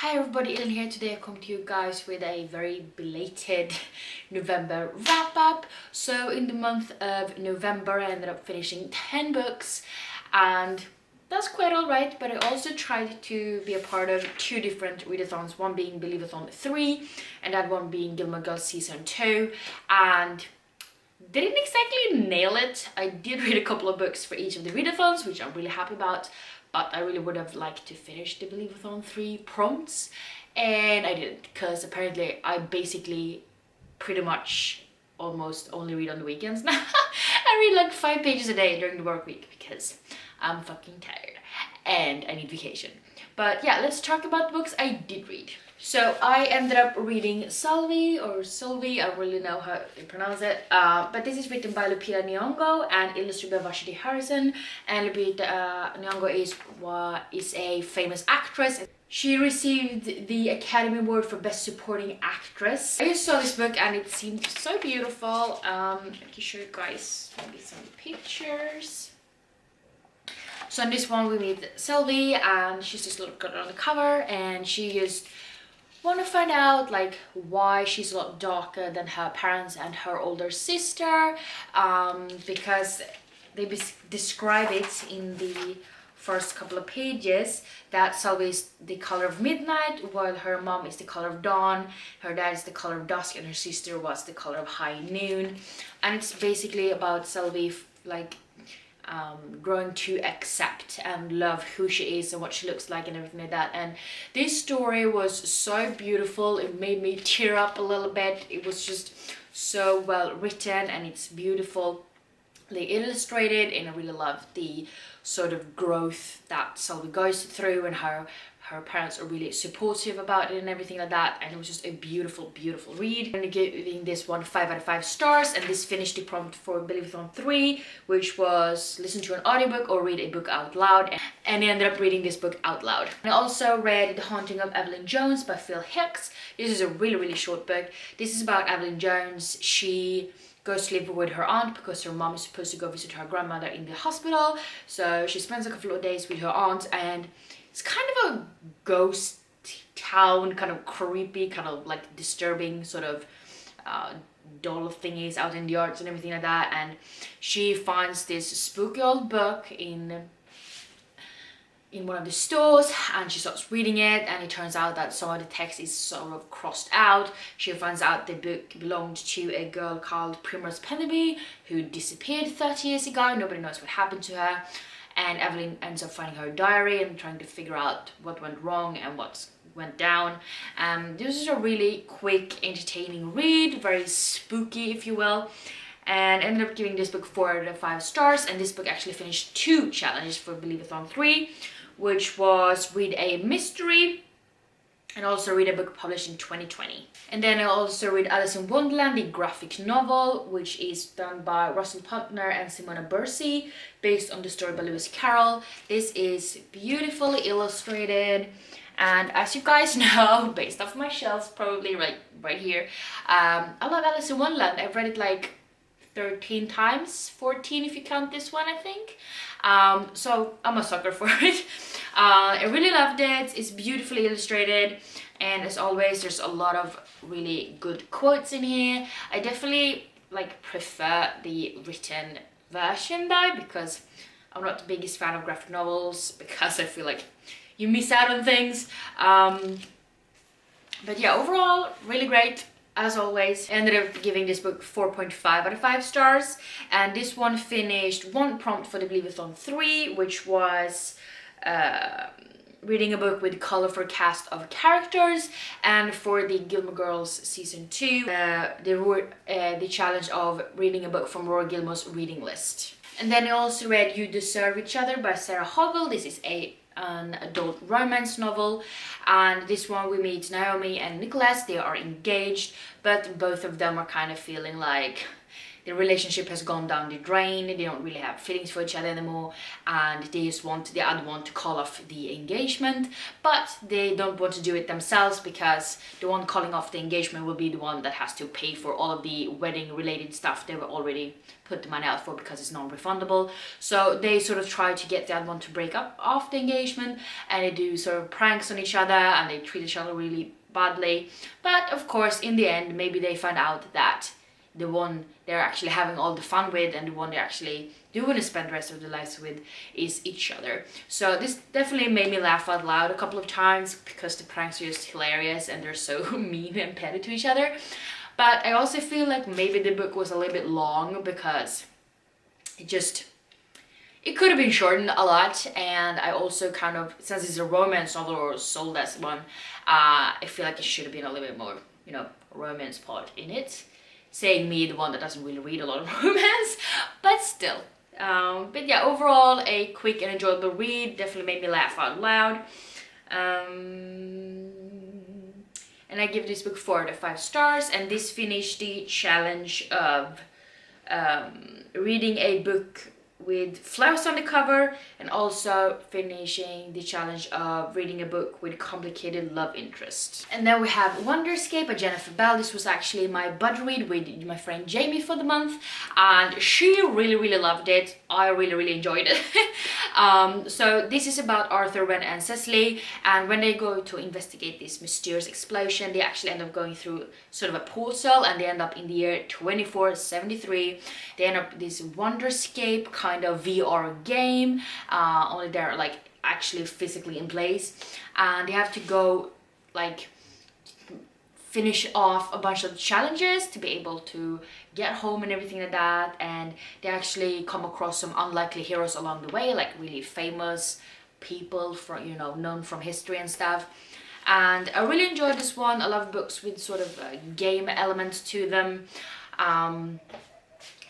Hi everybody, Ellen here. Today I come to you guys with a very belated November wrap-up. So in the month of November I ended up finishing 10 books and that's quite alright, but I also tried to be a part of two different readathons, one being Believeathon 3 and that one being Gilmore Girls Season 2, and didn't exactly nail it. I did read a couple of books for each of the readathons, which I'm really happy about, but I really would have liked to finish the Believeathon 3 prompts, and I didn't, because apparently I basically pretty much almost only read on the weekends now. I read like 5 pages a day during the work week because I'm fucking tired and I need vacation. But yeah, let's talk about the books I did read. So I ended up reading Sylvie, I don't really know how to pronounce it, but this is written by Lupita Nyong'o and illustrated by Vashti Harrison. And Lupita Nyong'o is a famous actress. She received the Academy Award for Best Supporting Actress. I just saw this book and it seemed so beautiful. I can show you guys maybe some pictures. So in this one we meet Sylvie and she's just a little girl on the cover, and she just want to find out like why she's a lot darker than her parents and her older sister, because they describe it in the first couple of pages that Sylvie is the color of midnight while her mom is the color of dawn, her dad is the color of dusk, and her sister was the color of high noon. And it's basically about Sylvie like growing to accept and love who she is and what she looks like and everything like that. And this story was so beautiful, it made me tear up a little bit. It was just so well written and it's beautifully illustrated, and I really love the sort of growth that Sylvie goes through, and her parents are really supportive about it and everything like that. And it was just a beautiful read. I'm giving this one 5 out of 5 stars, and this finished the prompt for Believeathon 3, which was listen to an audiobook or read a book out loud, and I ended up reading this book out loud. I also read The Haunting of Evelyn Jones by Phil Hicks. This is a really short book. This is about Evelyn Jones. She goes to live with her aunt because her mom is supposed to go visit her grandmother in the hospital, so she spends a couple of days with her aunt, and it's kind of a ghost town, kind of creepy, kind of like disturbing sort of doll thingies out in the yards and everything like that. And she finds this spooky old book in one of the stores, and she starts reading it, and it turns out that some of the text is sort of crossed out. She finds out the book belonged to a girl called Primrose Penderby who disappeared 30 years ago. Nobody knows what happened to her, and Evelyn ends up finding her diary and trying to figure out what went wrong and what went down. This is a really quick, entertaining read, very spooky if you will, and ended up giving this book 4 out of 5 stars. And this book actually finished 2 challenges for Believeathon 3, which was read a mystery and also read a book published in 2020. And then I also read Alice in Wonderland, the graphic novel, which is done by Russell Putner and Simona Bursey, based on the story by Lewis Carroll. This is beautifully illustrated, and as you guys know, based off my shelves, probably right here, I love Alice in Wonderland. I've read it like 13 times, 14 if you count this one, I think. So I'm a sucker for it. I really loved it. It's beautifully illustrated, and as always there's a lot of really good quotes in here. I definitely like prefer the written version though, because I'm not the biggest fan of graphic novels because I feel like you miss out on things. But yeah, overall really great. As always, I ended up giving this book 4.5 out of 5 stars, and this one finished 1 prompt for the Believeathon 3, which was reading a book with colorful cast of characters, and for the Gilmore Girls Season 2, the challenge of reading a book from Rory Gilmore's reading list. And then I also read You Deserve Each Other by Sarah Hoggle. This is an adult romance novel, and this one we meet Naomi and Nicholas. They are engaged, but both of them are kind of feeling like the relationship has gone down the drain, they don't really have feelings for each other anymore, and they just want the other one to call off the engagement, but they don't want to do it themselves because the one calling off the engagement will be the one that has to pay for all of the wedding related stuff they were already put the money out for because it's non-refundable. So they sort of try to get the other one to break up after the engagement, and they do sort of pranks on each other and they treat each other really badly. But of course, in the end, maybe they find out that the one they're actually having all the fun with and the one they actually do want to spend the rest of their lives with is each other. So this definitely made me laugh out loud a couple of times because the pranks are just hilarious and they're so mean and petty to each other. But I also feel like maybe the book was a little bit long because it could have been shortened a lot. And I also kind of, since it's a romance novel or sold as one, I feel like it should have been a little bit more, you know, romance part in it. Saying me, the one that doesn't really read a lot of romance, but still. But yeah, overall a quick and enjoyable read, definitely made me laugh out loud. And I give this book 4 out of 5 stars, and this finished the challenge of reading a book with flowers on the cover, and also finishing the challenge of reading a book with complicated love interest. And then we have Wonderscape by Jennifer Bell. This was actually my buddy read with my friend Jamie for the month, and she really loved it. I really enjoyed it. So this is about Arthur, Ren and Cecily, and when they go to investigate this mysterious explosion, they actually end up going through sort of a portal, and they end up in the year 2473. They end up this Wonderscape kind of VR game, only they're like actually physically in place, and they have to go like finish off a bunch of challenges to be able to get home and everything like that. And they actually come across some unlikely heroes along the way, like really famous people from, you know, known from history and stuff. And I really enjoyed this one. I love books with sort of game elements to them.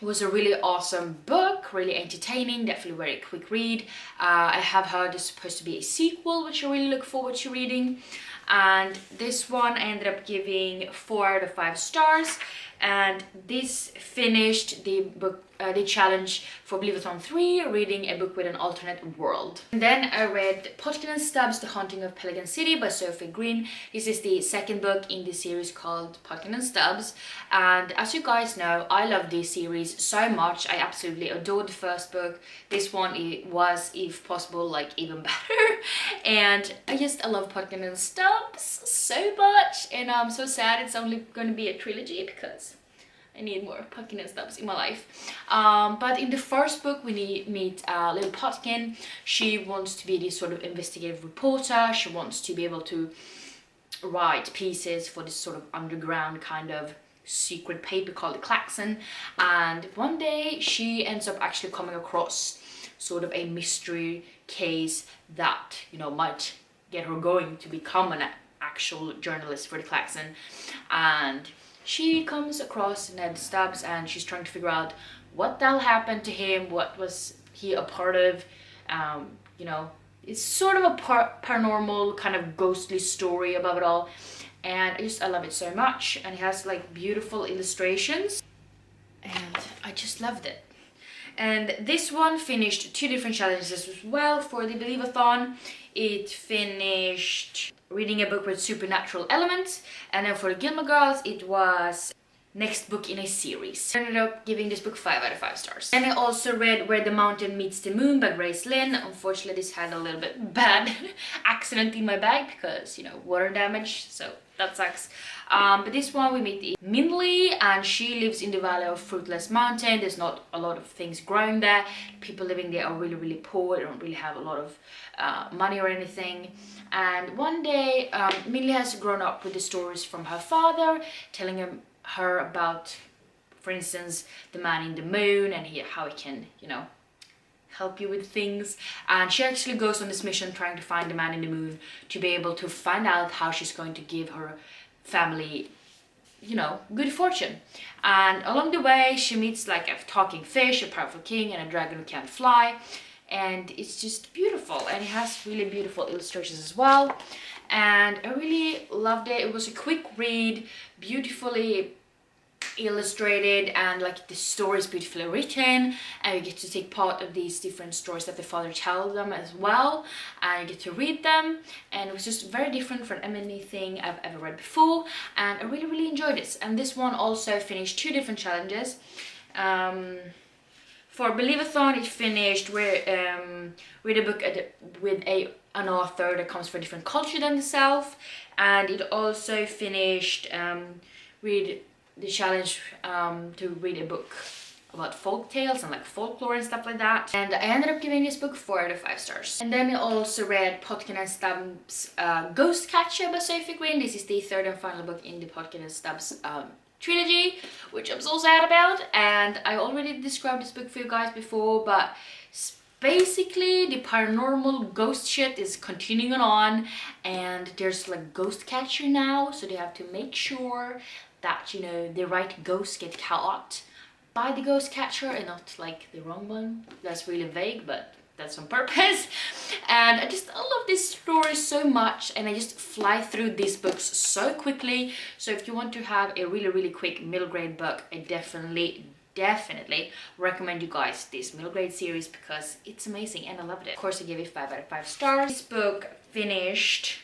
It was a really awesome book, really entertaining, definitely very quick read. I have heard it's supposed to be a sequel, which I really look forward to reading. And this one I ended up giving 4 out of 5 stars. And this finished the book, the challenge for Believe It or Not 3, reading a book with an alternate world. And then I read Podken and Stamps, The Haunting of Pelican City by Sophie Green. This is the second book in the series called Podken and Stamps. And as you guys know, I love this series so much. I absolutely adored the first book. This one it was, if possible, like even better. And I love Podken and Stamps so much. And I'm so sad it's only going to be a trilogy because I need more Podken and Stamps in my life. But in the first book we meet little Podken. She wants to be this sort of investigative reporter. She wants to be able to write pieces for this sort of underground kind of secret paper called the Klaxon. And one day she ends up actually coming across sort of a mystery case that, you know, might get her going to become an actual journalist for the Klaxon. And she comes across Ned Stubbs and she's trying to figure out what the hell happened to him, what was he a part of. You know, it's sort of a paranormal kind of ghostly story above it all, and I love it so much. And it has like beautiful illustrations and I just loved it. And this one finished 2 different challenges as well. For the Believe-a-thon, it finished reading a book with supernatural elements, and then for the Gilmore Girls it was next book in a series. I ended up giving this book 5 out of 5 stars. And I also read Where the Mountain Meets the Moon by Grace Lynn. Unfortunately this had a little bit bad accident in my bag because, you know, water damage, so that sucks. But this one we meet Minley, and she lives in the valley of Fruitless Mountain. There's not a lot of things growing there. People living there are really poor. They don't really have a lot of money or anything. And one day Minley has grown up with the stories from her father, telling her about, for instance, the man in the moon and how he can, you know, help you with things. And she actually goes on this mission trying to find the man in the moon to be able to find out how she's going to give her family, you know, good fortune. And along the way she meets like a talking fish, a powerful king, and a dragon who can't fly. And it's just beautiful, and it has really beautiful illustrations as well. And I really loved it. It was a quick read, beautifully illustrated, and like the story is beautifully written, and you get to take part of these different stories that the father tells them as well, and you get to read them, and it was just very different from anything I've ever read before, and I really enjoyed this. And this one also finished 2 different challenges. For Believathon, it finished with read a book with an author that comes from a different culture than itself, and it also finished read the challenge to read a book about folk tales and like folklore and stuff like that. And I ended up giving this book 4 out of 5 stars. And then I also read Podken and Stamps' Ghost Catcher by Sophie Green. This is the 3rd and final book in the Podken and Stamps trilogy, which I'm so sad about, and I already described this book for you guys before, but basically the paranormal ghost shit is continuing on, and there's like ghost catcher now, so they have to make sure that, you know, the right ghosts get caught by the ghost catcher and not like the wrong one. That's really vague, but that's on purpose. And I love this story so much, and I just fly through these books so quickly. So if you want to have a really quick middle grade book, I definitely recommend you guys this middle grade series because it's amazing and I loved it. Of course, I gave it 5 out of 5 stars. This book finished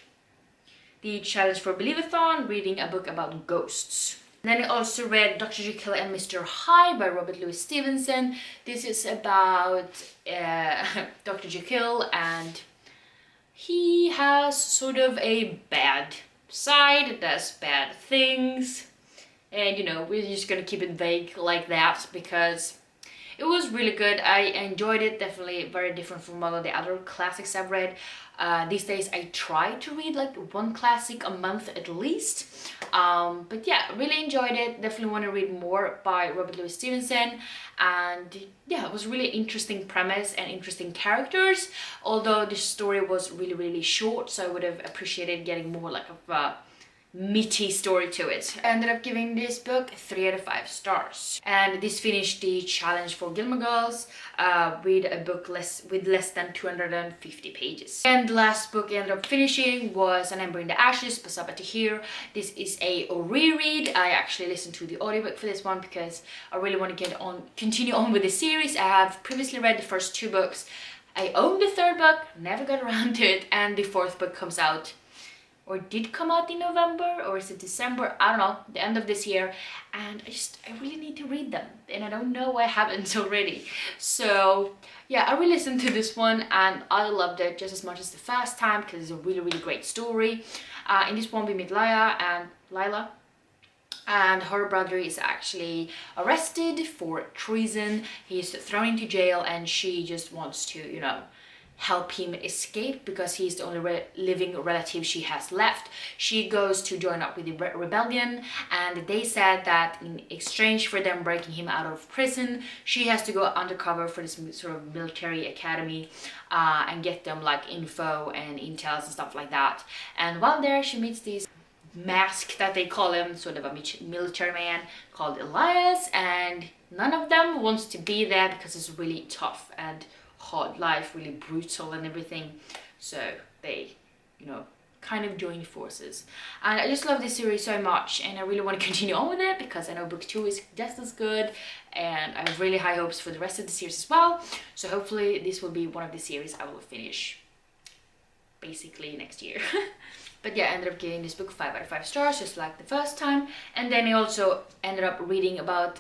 the challenge for Believathon, reading a book about ghosts. Then I also read Dr. Jekyll and Mr. Hyde by Robert Louis Stevenson. This is about Dr. Jekyll, and he has sort of a bad side, does bad things. And you know, we're just gonna keep it vague like that because it was really good. I enjoyed it, definitely very different from all of the other classics I've read. These days I try to read like 1 classic a month at least. But yeah, really enjoyed it. Definitely want to read more by Robert Louis Stevenson. And yeah, it was really interesting premise and interesting characters. Although the story was really short, so I would have appreciated getting more like of a meaty story to it. I ended up giving this book 3 out of 5 stars. And this finished the challenge for Gilmore Girls. Read a book with less than 250 pages. And the last book I ended up finishing was An Ember in the Ashes by Sabbath here. This is a reread. I actually listened to the audiobook for this one because I really want to continue on with the series. I have previously read the first 2 books. I own the 3rd book, never got around to it, and the 4th book comes out, or did come out in November, or is it December? I don't know, the end of this year, and I really need to read them, and I don't know why I haven't already. So yeah, I re-listened to this one and I loved it just as much as the first time because it's a really great story. In this one we meet Lila, and her brother is actually arrested for treason. He's thrown into jail, and she just wants to, you know, help him escape because he's the only living relative she has left. She goes to join up with the rebellion, and they said that in exchange for them breaking him out of prison, she has to go undercover for this sort of military academy and get them like info and intels and stuff like that. And while there, she meets this mask that they call him, sort of a military man called Elias, and none of them wants to be there because it's really tough and hard life, really brutal and everything. So they, you know, kind of join forces. And I just love this series so much, and I really want to continue on with it because I know book 2 is just as good, and I have really high hopes for the rest of the series as well. So hopefully this will be one of the series I will finish basically next year. But yeah, I ended up giving this book 5 out of 5 stars, just like the first time. And then I also ended up reading about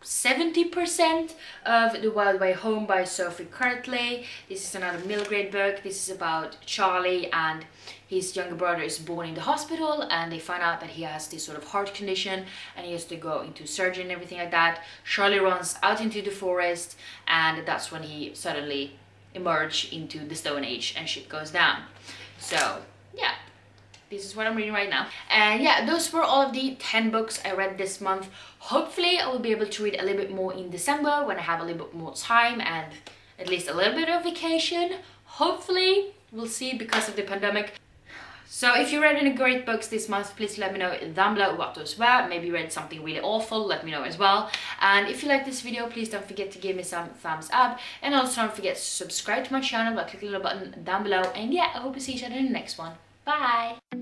70% of The Wild Way Home by Sophie Kirtley. This is another middle grade book. This is about Charlie, and his younger brother is born in the hospital, and they find out that he has this sort of heart condition and he has to go into surgery and everything like that. Charlie runs out into the forest, and that's when he suddenly emerges into the Stone Age and shit goes down. So yeah, this is what I'm reading right now. And yeah, those were all of the 10 books I read this month. Hopefully I will be able to read a little bit more in December when I have a little bit more time and at least a little bit of vacation. Hopefully, we'll see because of the pandemic. So if you read any great books this month, please let me know down below what those were. Maybe you read something really awful, let me know as well. And if you like this video, please don't forget to give me some thumbs up. And also don't forget to subscribe to my channel by clicking the little button down below. And yeah, I hope to see each other in the next one. Bye!